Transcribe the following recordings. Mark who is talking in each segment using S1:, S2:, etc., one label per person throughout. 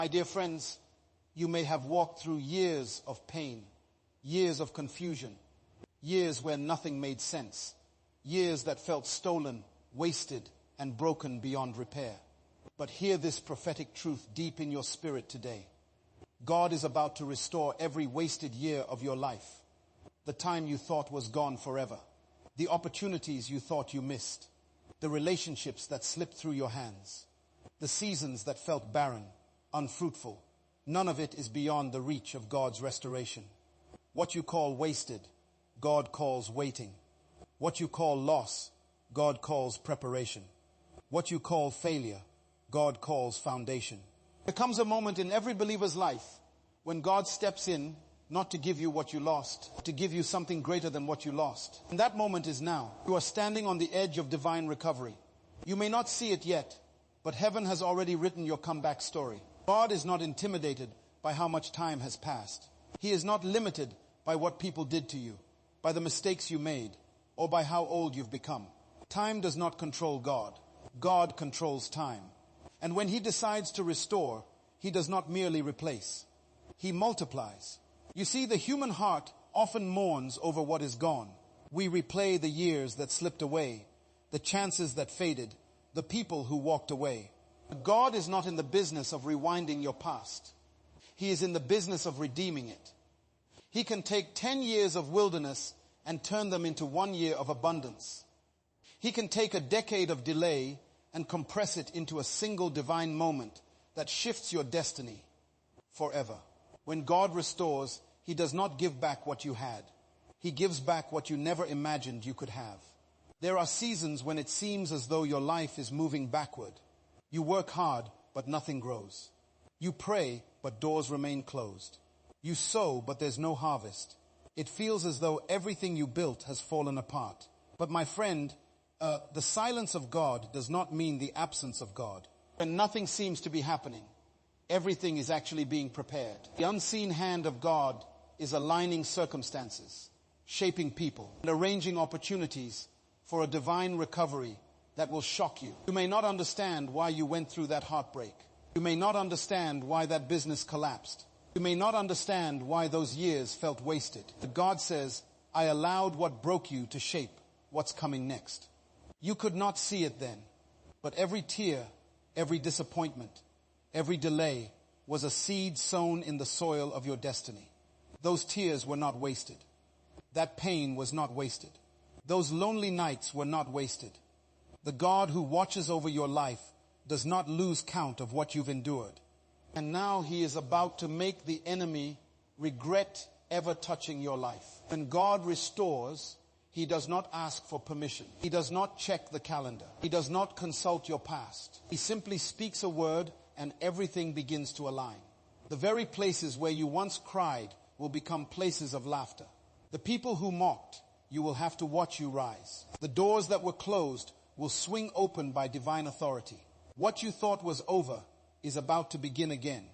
S1: My dear friends, you may have walked through years of pain, years of confusion, years where nothing made sense, years that felt stolen, wasted, and broken beyond repair. But hear this prophetic truth deep in your spirit today. God is about to restore every wasted year of your life. The time you thought was gone forever. The opportunities you thought you missed. The relationships that slipped through your hands. The seasons that felt barren, unfruitful. None of it is beyond the reach of God's restoration. What you call wasted, God calls waiting. What you call loss, God calls preparation. What you call failure, God calls foundation. There comes a moment in every believer's life when God steps in, not to give you what you lost, to give you something greater than what you lost. And that moment is now. You are standing on the edge of divine recovery. You may not see it yet, but heaven has already written your comeback story. God is not intimidated by how much time has passed. He is not limited by what people did to you, by the mistakes you made, or by how old you've become. Time does not control God. God controls time. And when he decides to restore, he does not merely replace. He multiplies. You see, the human heart often mourns over what is gone. We replay the years that slipped away, the chances that faded, the people who walked away. God is not in the business of rewinding your past. He is in the business of redeeming it. He can take 10 years of wilderness and turn them into 1 year of abundance. He can take a decade of delay and compress it into a single divine moment that shifts your destiny forever. When God restores, he does not give back what you had. He gives back what you never imagined you could have. There are seasons when it seems as though your life is moving backward. You work hard, but nothing grows. You pray, but doors remain closed. You sow, but there's no harvest. It feels as though everything you built has fallen apart. But my friend, the silence of God does not mean the absence of God. When nothing seems to be happening, everything is actually being prepared. The unseen hand of God is aligning circumstances, shaping people, and arranging opportunities for a divine recovery that will shock you. You may not understand why you went through that heartbreak. You may not understand why that business collapsed. You may not understand why those years felt wasted. But God says, I allowed what broke you to shape what's coming next. You could not see it then, but every tear, every disappointment, every delay was a seed sown in the soil of your destiny. Those tears were not wasted. That pain was not wasted. Those lonely nights were not wasted. The God who watches over your life does not lose count of what you've endured. And now he is about to make the enemy regret ever touching your life. When God restores, he does not ask for permission. He does not check the calendar. He does not consult your past. He simply speaks a word and everything begins to align. The very places where you once cried will become places of laughter. The people who mocked, you will have to watch you rise. The doors that were closed will swing open by divine authority. What you thought was over is about to begin again.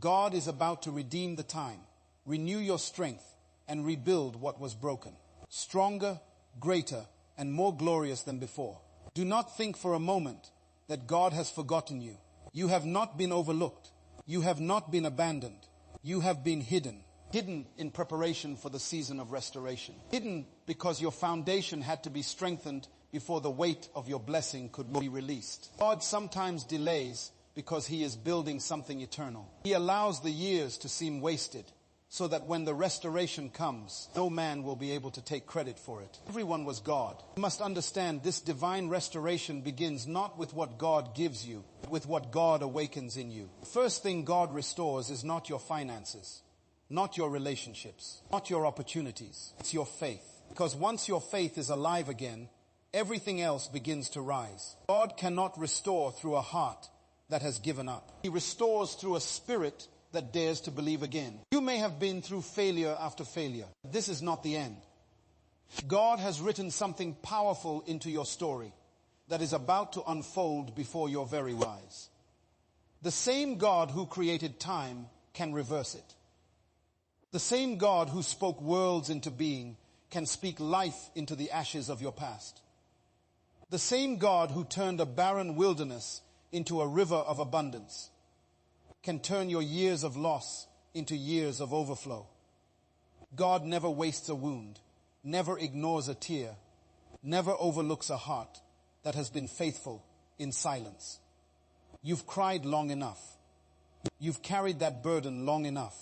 S1: God is about to redeem the time, renew your strength, and rebuild what was broken. Stronger, greater, and more glorious than before. Do not think for a moment that God has forgotten you. You have not been overlooked. You have not been abandoned. You have been hidden. Hidden in preparation for the season of restoration. Hidden because your foundation had to be strengthened before the weight of your blessing could be released. God sometimes delays because he is building something eternal. He allows the years to seem wasted so that when the restoration comes, no man will be able to take credit for it. Everyone was God. You must understand this divine restoration begins not with what God gives you, but with what God awakens in you. The first thing God restores is not your finances, not your relationships, not your opportunities. It's your faith. Because once your faith is alive again, everything else begins to rise. God cannot restore through a heart that has given up. He restores through a spirit that dares to believe again. You may have been through failure after failure. This is not the end. God has written something powerful into your story that is about to unfold before your very eyes. The same God who created time can reverse it. The same God who spoke worlds into being can speak life into the ashes of your past. The same God who turned a barren wilderness into a river of abundance can turn your years of loss into years of overflow. God never wastes a wound, never ignores a tear, never overlooks a heart that has been faithful in silence. You've cried long enough. You've carried that burden long enough.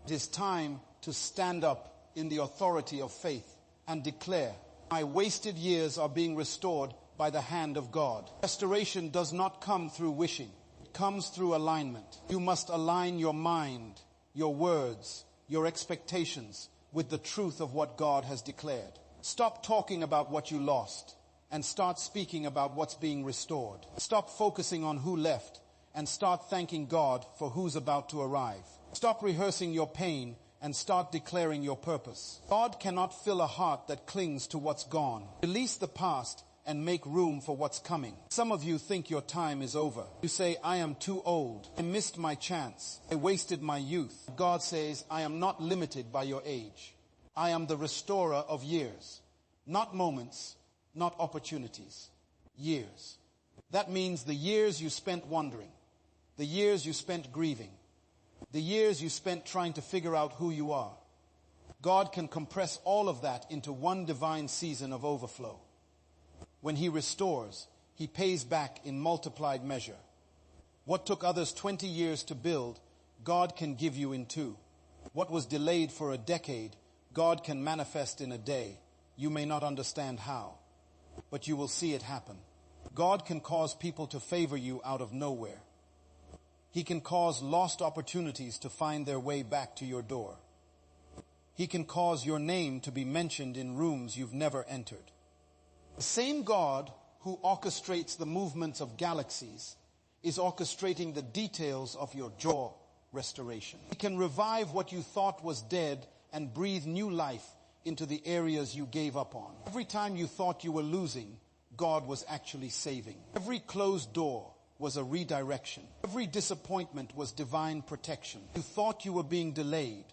S1: It is time to stand up in the authority of faith and declare, my wasted years are being restored by the hand of God. Restoration does not come through wishing. It comes through alignment. You must align your mind, your words, your expectations with the truth of what God has declared. Stop talking about what you lost and start speaking about what's being restored. Stop focusing on who left and start thanking God for who's about to arrive. Stop rehearsing your pain and start declaring your purpose. God cannot fill a heart that clings to what's gone. Release the past and make room for what's coming. Some of you think your time is over. You say, I am too old. I missed my chance. I wasted my youth. God says, I am not limited by your age. I am the restorer of years. Not moments, not opportunities. Years. That means the years you spent wandering. The years you spent grieving. The years you spent trying to figure out who you are. God can compress all of that into one divine season of overflow. When He restores, He pays back in multiplied measure. What took others 20 years to build, God can give you in 2. What was delayed for a decade, God can manifest in a day. You may not understand how, but you will see it happen. God can cause people to favor you out of nowhere. He can cause lost opportunities to find their way back to your door. He can cause your name to be mentioned in rooms you've never entered. The same God who orchestrates the movements of galaxies is orchestrating the details of your jaw restoration. He can revive what you thought was dead and breathe new life into the areas you gave up on. Every time you thought you were losing, God was actually saving. Every closed door was a redirection. Every disappointment was divine protection. You thought you were being delayed,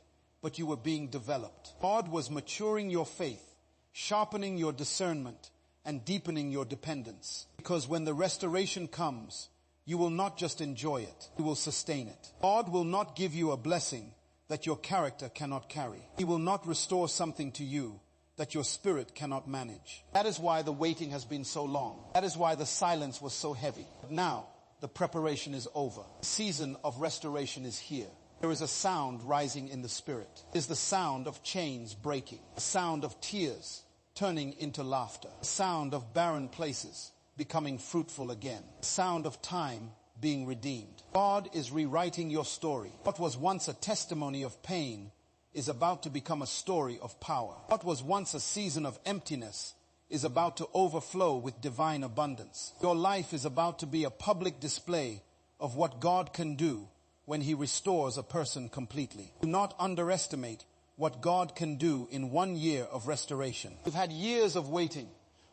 S1: but you were being developed. God was maturing your faith, sharpening your discernment, and deepening your dependence. Because when the restoration comes, you will not just enjoy it, you will sustain it. God will not give you a blessing that your character cannot carry. He will not restore something to you that your spirit cannot manage. That is why the waiting has been so long. That is why the silence was so heavy. But now, the preparation is over. The season of restoration is here. There is a sound rising in the spirit. It is the sound of chains breaking. The sound of tears turning into laughter. The sound of barren places becoming fruitful again. The sound of time being redeemed. God is rewriting your story. What was once a testimony of pain is about to become a story of power. What was once a season of emptiness is about to overflow with divine abundance. Your life is about to be a public display of what God can do when He restores a person completely. Do not underestimate what God can do in 1 year of restoration. You've had years of waiting,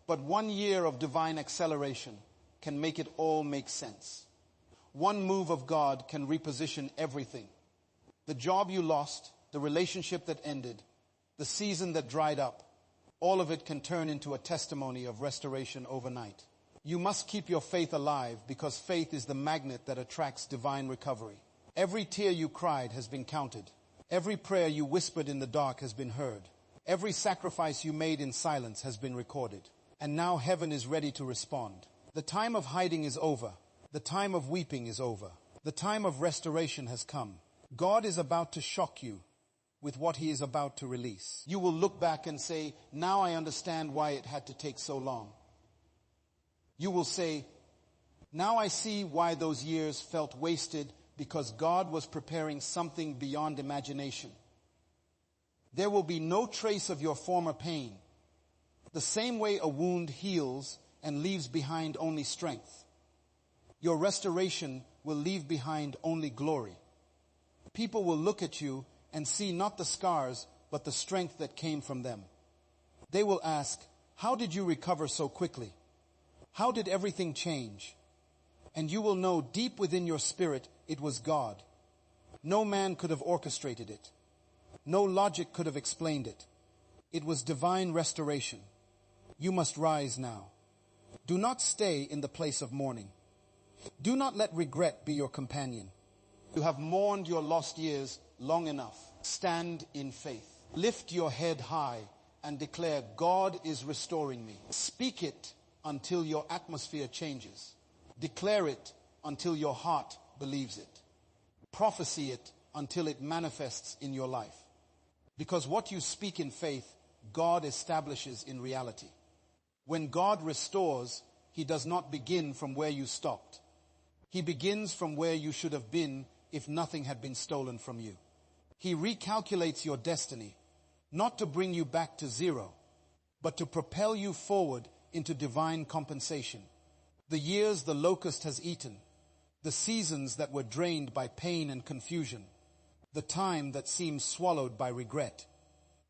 S1: but 1 year of divine acceleration can make it all make sense. One move of God can reposition everything. The job you lost, the relationship that ended, the season that dried up, all of it can turn into a testimony of restoration overnight. You must keep your faith alive because faith is the magnet that attracts divine recovery. Every tear you cried has been counted. Every prayer you whispered in the dark has been heard. Every sacrifice you made in silence has been recorded. And now heaven is ready to respond. The time of hiding is over. The time of weeping is over. The time of restoration has come. God is about to shock you with what He is about to release. You will look back and say, now I understand why it had to take so long. You will say, now I see why those years felt wasted, because God was preparing something beyond imagination. There will be no trace of your former pain. The same way a wound heals and leaves behind only strength, your restoration will leave behind only glory. People will look at you and see not the scars, but the strength that came from them. They will ask, how did you recover so quickly? How did everything change? And you will know deep within your spirit it was God. No man could have orchestrated it. No logic could have explained it. It was divine restoration. You must rise now. Do not stay in the place of mourning. Do not let regret be your companion. You have mourned your lost years long enough. Stand in faith. Lift your head high and declare, God is restoring me. Speak it until your atmosphere changes. Declare it until your heart believes it. Prophesy it until it manifests in your life. Because what you speak in faith, God establishes in reality. When God restores, He does not begin from where you stopped. He begins from where you should have been if nothing had been stolen from you. He recalculates your destiny, not to bring you back to zero, but to propel you forward into divine compensation. The years the locust has eaten, the seasons that were drained by pain and confusion, the time that seems swallowed by regret,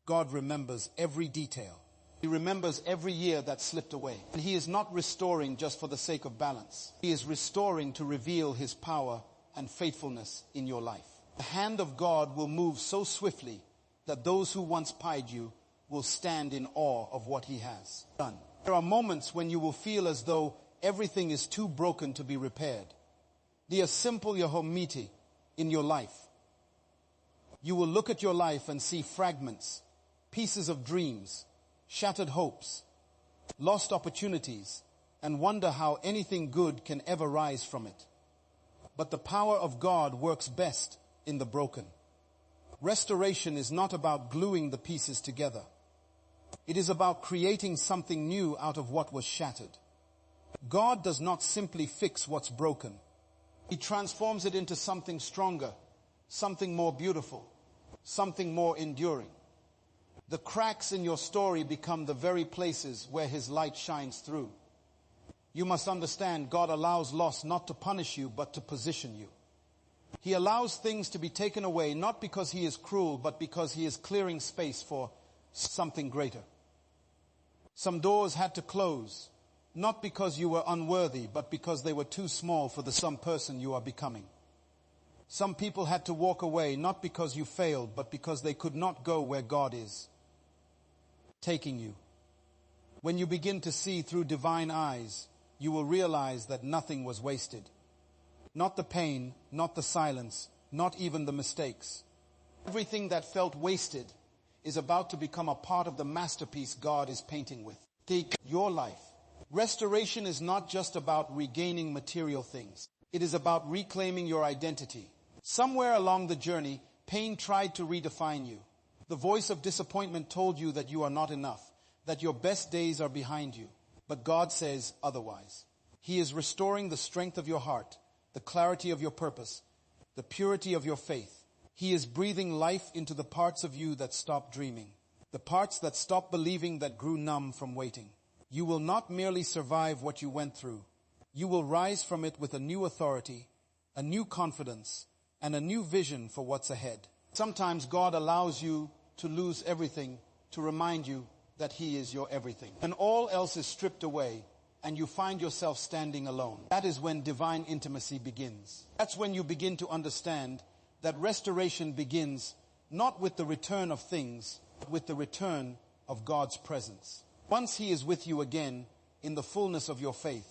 S1: God remembers every detail. He remembers every year that slipped away. And He is not restoring just for the sake of balance. He is restoring to reveal His power and faithfulness in your life. The hand of God will move so swiftly that those who once pied you will stand in awe of what He has done. There are moments when you will feel as though everything is too broken to be repaired. Dear simple Yahomiti in your life. You will look at your life and see fragments, pieces of dreams, shattered hopes, lost opportunities, and wonder how anything good can ever rise from it. But the power of God works best in the broken. Restoration is not about gluing the pieces together. It is about creating something new out of what was shattered. God does not simply fix what's broken. He transforms it into something stronger, something more beautiful, something more enduring. The cracks in your story become the very places where His light shines through. You must understand, God allows loss not to punish you, but to position you. He allows things to be taken away, not because He is cruel, but because He is clearing space for something greater. Some doors had to close, not because you were unworthy, but because they were too small for the some person you are becoming. Some people had to walk away, not because you failed, but because they could not go where God is taking you. When you begin to see through divine eyes, you will realize that nothing was wasted. Not the pain, not the silence, not even the mistakes. Everything that felt wasted is about to become a part of the masterpiece God is painting with. Take your life. Restoration is not just about regaining material things. It is about reclaiming your identity. Somewhere along the journey, pain tried to redefine you. The voice of disappointment told you that you are not enough, that your best days are behind you. But God says otherwise. He is restoring the strength of your heart, the clarity of your purpose, the purity of your faith. He is breathing life into the parts of you that stopped dreaming, the parts that stopped believing, that grew numb from waiting. You will not merely survive what you went through. You will rise from it with a new authority, a new confidence, and a new vision for what's ahead. Sometimes God allows you to lose everything to remind you that He is your everything. And all else is stripped away, and you find yourself standing alone. That is when divine intimacy begins. That's when you begin to understand that restoration begins not with the return of things, but with the return of God's presence. Once He is with you again in the fullness of your faith,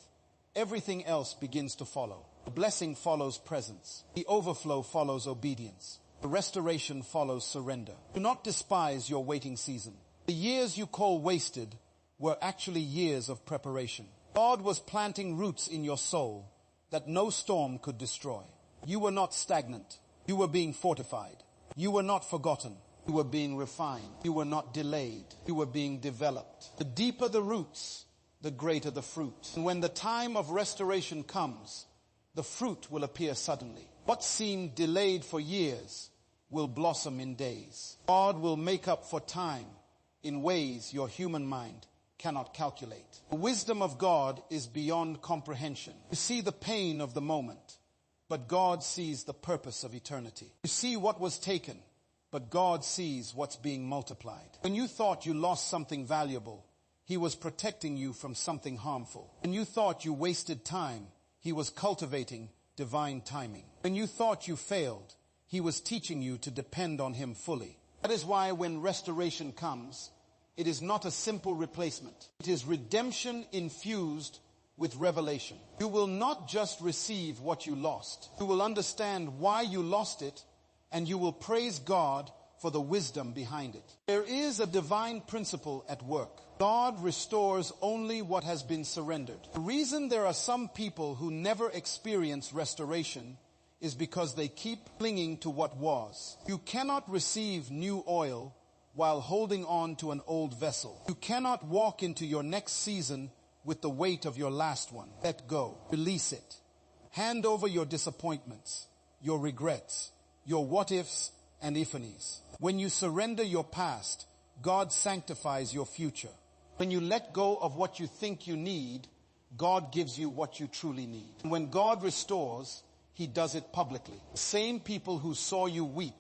S1: everything else begins to follow. The blessing follows presence. The overflow follows obedience. The restoration follows surrender. Do not despise your waiting season. The years you call wasted were actually years of preparation. God was planting roots in your soul that no storm could destroy. You were not stagnant. You were being fortified. You were not forgotten. You were being refined. You were not delayed. You were being developed. The deeper the roots, the greater the fruit. And when the time of restoration comes, the fruit will appear suddenly. What seemed delayed for years will blossom in days. God will make up for time in ways your human mind cannot calculate. The wisdom of God is beyond comprehension. You see the pain of the moment, but God sees the purpose of eternity. You see what was taken, but God sees what's being multiplied. When you thought you lost something valuable, He was protecting you from something harmful. When you thought you wasted time, He was cultivating divine timing. When you thought you failed, He was teaching you to depend on Him fully. That is why when restoration comes, it is not a simple replacement. It is redemption infused with revelation. You will not just receive what you lost. You will understand why you lost it, and you will praise God for the wisdom behind it. There is a divine principle at work. God restores only what has been surrendered. The reason there are some people who never experience restoration is because they keep clinging to what was. You cannot receive new oil while holding on to an old vessel. You cannot walk into your next season with the weight of your last one. Let go. Release it. Hand over your disappointments, your regrets, your what-ifs and if-anys. When you surrender your past, God sanctifies your future. When you let go of what you think you need, God gives you what you truly need. And when God restores, He does it publicly. The same people who saw you weep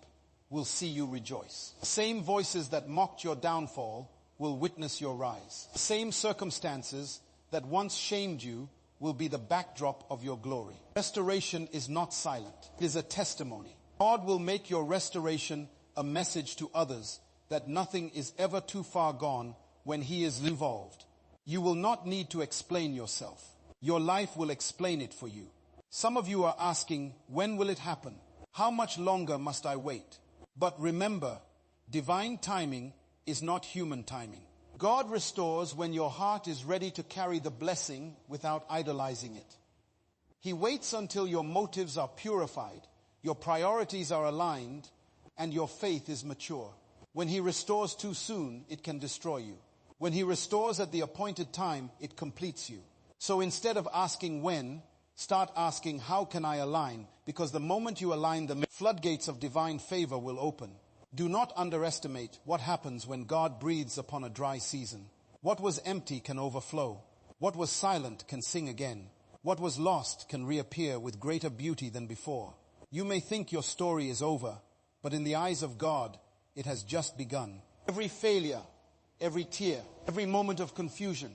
S1: will see you rejoice. The same voices that mocked your downfall will witness your rise. The same circumstances that once shamed you will be the backdrop of your glory. Restoration is not silent. It is a testimony. God will make your restoration a message to others that nothing is ever too far gone when He is involved. You will not need to explain yourself. Your life will explain it for you. Some of you are asking, when will it happen? How much longer must I wait? But remember, divine timing is not human timing. God restores when your heart is ready to carry the blessing without idolizing it. He waits until your motives are purified, your priorities are aligned, and your faith is mature. When He restores too soon, it can destroy you. When He restores at the appointed time, it completes you. So instead of asking when, start asking how can I align? Because the moment you align, the floodgates of divine favor will open. Do not underestimate what happens when God breathes upon a dry season. What was empty can overflow. What was silent can sing again. What was lost can reappear with greater beauty than before. You may think your story is over, but in the eyes of God, it has just begun. Every failure, every tear, every moment of confusion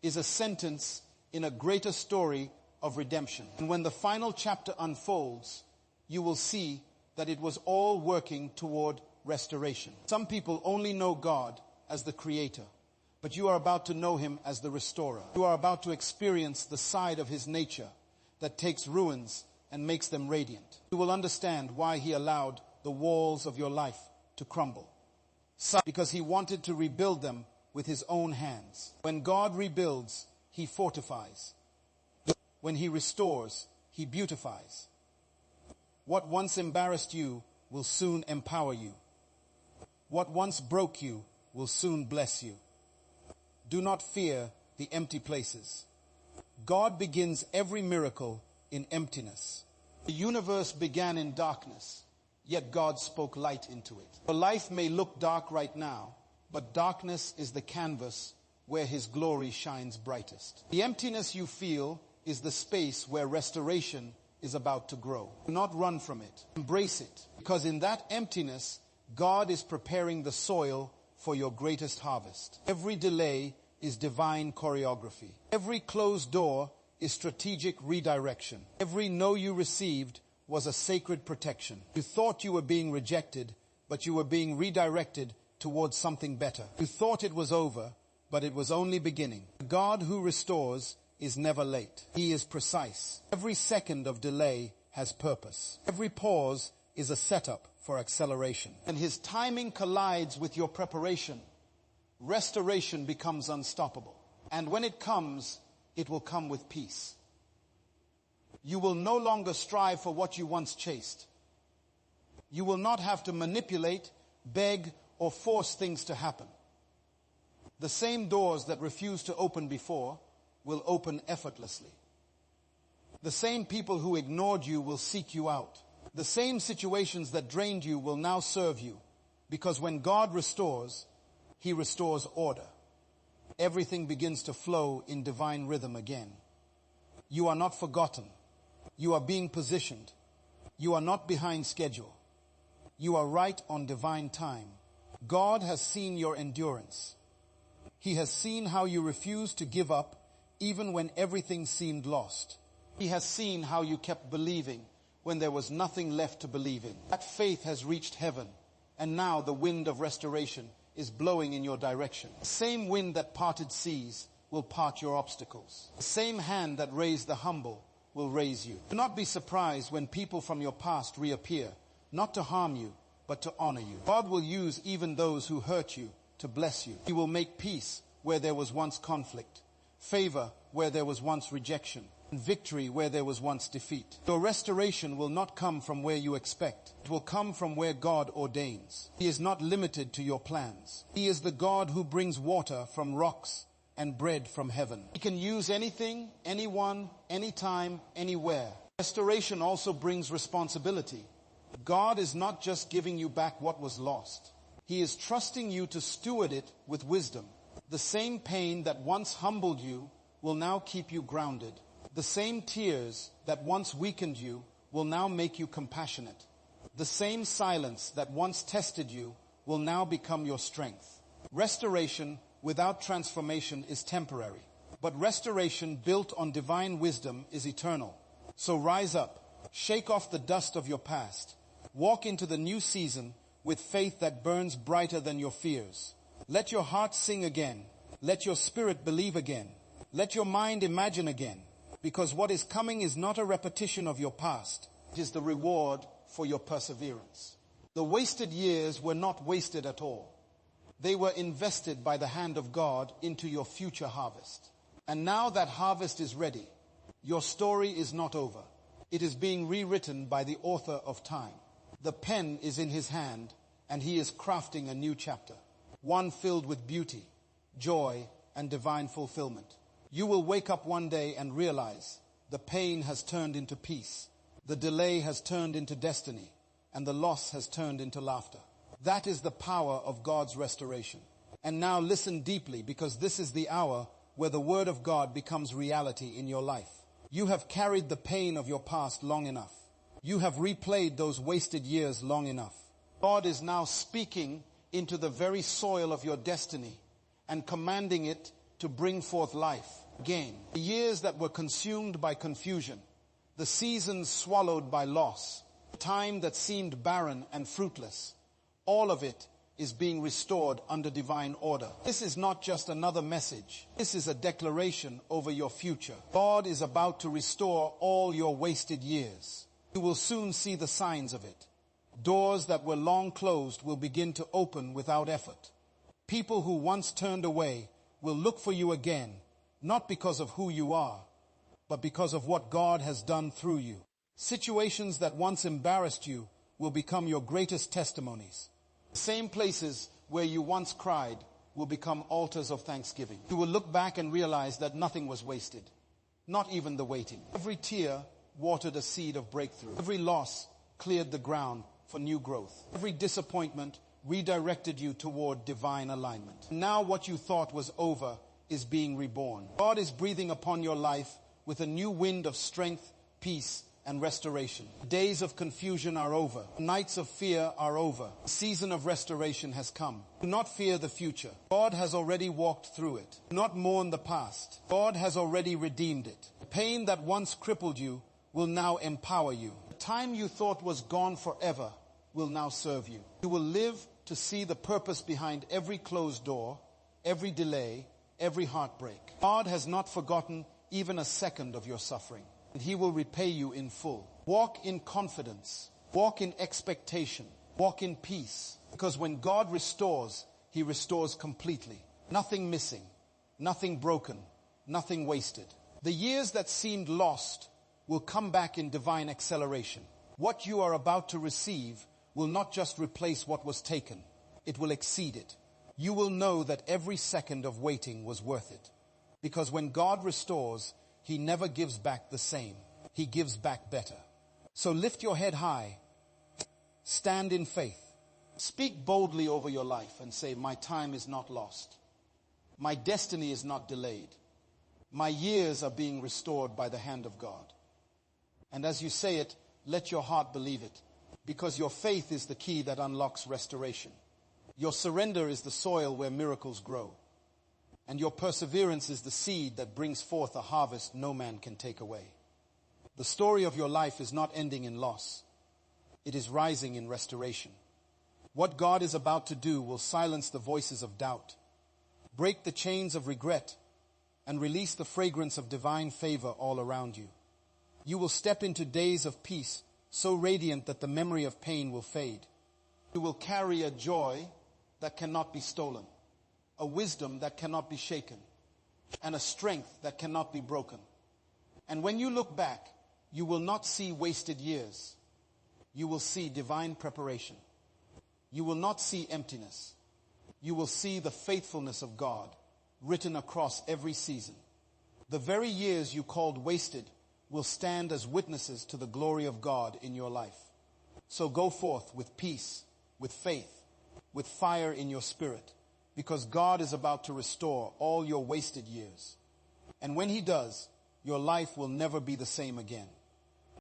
S1: is a sentence in a greater story of redemption. And when the final chapter unfolds, you will see that it was all working toward restoration. Some people only know God as the Creator, but you are about to know Him as the Restorer. You are about to experience the side of His nature that takes ruins and makes them radiant. You will understand why He allowed the walls of your life to crumble. Because He wanted to rebuild them with His own hands. When God rebuilds, He fortifies. When He restores, He beautifies. What once embarrassed you will soon empower you. What once broke you will soon bless you. Do not fear the empty places. God begins every miracle in emptiness. The universe began in darkness, yet God spoke light into it. Your life may look dark right now, but darkness is the canvas where His glory shines brightest. The emptiness you feel is the space where restoration is about to grow. Do not run from it. Embrace it. Because in that emptiness, God is preparing the soil for your greatest harvest. Every delay is divine choreography. Every closed door is strategic redirection. Every no you received was a sacred protection. You thought you were being rejected, but you were being redirected towards something better. You thought it was over, but it was only beginning. The God who restores is never late. He is precise. Every second of delay has purpose. Every pause is a setup for acceleration. And His timing collides with your preparation. Restoration becomes unstoppable. And when it comes, it will come with peace. You will no longer strive for what you once chased. You will not have to manipulate, beg, or force things to happen. The same doors that refused to open before will open effortlessly. The same people who ignored you will seek you out. The same situations that drained you will now serve you, because when God restores, He restores order. Everything begins to flow in divine rhythm again. You are not forgotten. You are being positioned. You are not behind schedule. You are right on divine time. God has seen your endurance. He has seen how you refused to give up even when everything seemed lost. He has seen how you kept believing when there was nothing left to believe in. That faith has reached heaven, and now the wind of restoration is blowing in your direction. The same wind that parted seas will part your obstacles. The same hand that raised the humble will raise you. Do not be surprised when people from your past reappear, not to harm you, but to honor you. God will use even those who hurt you to bless you. He will make peace where there was once conflict, favor where there was once rejection, and victory where there was once defeat. Your restoration will not come from where you expect. It will come from where God ordains. He is not limited to your plans. He is the God who brings water from rocks and bread from heaven. He can use anything, anyone, anytime, anywhere. Restoration also brings responsibility. God is not just giving you back what was lost. He is trusting you to steward it with wisdom. The same pain that once humbled you will now keep you grounded. The same tears that once weakened you will now make you compassionate. The same silence that once tested you will now become your strength. Restoration without transformation is temporary, but restoration built on divine wisdom is eternal. So rise up, shake off the dust of your past, walk into the new season with faith that burns brighter than your fears. Let your heart sing again. Let your spirit believe again. Let your mind imagine again. Because what is coming is not a repetition of your past. It is the reward for your perseverance. The wasted years were not wasted at all. They were invested by the hand of God into your future harvest. And now that harvest is ready. Your story is not over. It is being rewritten by the author of time. The pen is in his hand, and he is crafting a new chapter. One filled with beauty, joy, and divine fulfillment. You will wake up one day and realize the pain has turned into peace, the delay has turned into destiny, and the loss has turned into laughter. That is the power of God's restoration. And now listen deeply, because this is the hour where the word of God becomes reality in your life. You have carried the pain of your past long enough. You have replayed those wasted years long enough. God is now speaking into the very soil of your destiny and commanding it to bring forth life again. The years that were consumed by confusion, the seasons swallowed by loss, the time that seemed barren and fruitless, all of it is being restored under divine order. This is not just another message. This is a declaration over your future. God is about to restore all your wasted years. You will soon see the signs of it. Doors that were long closed will begin to open without effort. People who once turned away will look for you again, not because of who you are, but because of what God has done through you. Situations that once embarrassed you will become your greatest testimonies. The same places where you once cried will become altars of thanksgiving. You will look back and realize that nothing was wasted, not even the waiting. Every tear watered a seed of breakthrough. Every loss cleared the ground for new growth. Every disappointment redirected you toward divine alignment. Now what you thought was over is being reborn. God is breathing upon your life with a new wind of strength, peace, and restoration. Days of confusion are over. Nights of fear are over. The season of restoration has come. Do not fear the future. God has already walked through it. Do not mourn the past. God has already redeemed it. The pain that once crippled you will now empower you. The time you thought was gone forever will now serve you. You will live to see the purpose behind every closed door, every delay, every heartbreak. God has not forgotten even a second of your suffering, and He will repay you in full. Walk in confidence, walk in expectation, walk in peace, because when God restores, He restores completely. Nothing missing, nothing broken, nothing wasted. The years that seemed lost will come back in divine acceleration. What you are about to receive will not just replace what was taken, it will exceed it. You will know that every second of waiting was worth it. Because when God restores, He never gives back the same. He gives back better. So lift your head high. Stand in faith. Speak boldly over your life and say, my time is not lost. My destiny is not delayed. My years are being restored by the hand of God. And as you say it, let your heart believe it. Because your faith is the key that unlocks restoration. Your surrender is the soil where miracles grow. And your perseverance is the seed that brings forth a harvest no man can take away. The story of your life is not ending in loss. It is rising in restoration. What God is about to do will silence the voices of doubt, break the chains of regret, and release the fragrance of divine favor all around you. You will step into days of peace so radiant that the memory of pain will fade. You will carry a joy that cannot be stolen, a wisdom that cannot be shaken, and a strength that cannot be broken. And when you look back, you will not see wasted years. You will see divine preparation. You will not see emptiness. You will see the faithfulness of God written across every season. The very years you called wasted will stand as witnesses to the glory of God in your life. So go forth with peace, with faith, with fire in your spirit, because God is about to restore all your wasted years. And when He does, your life will never be the same again.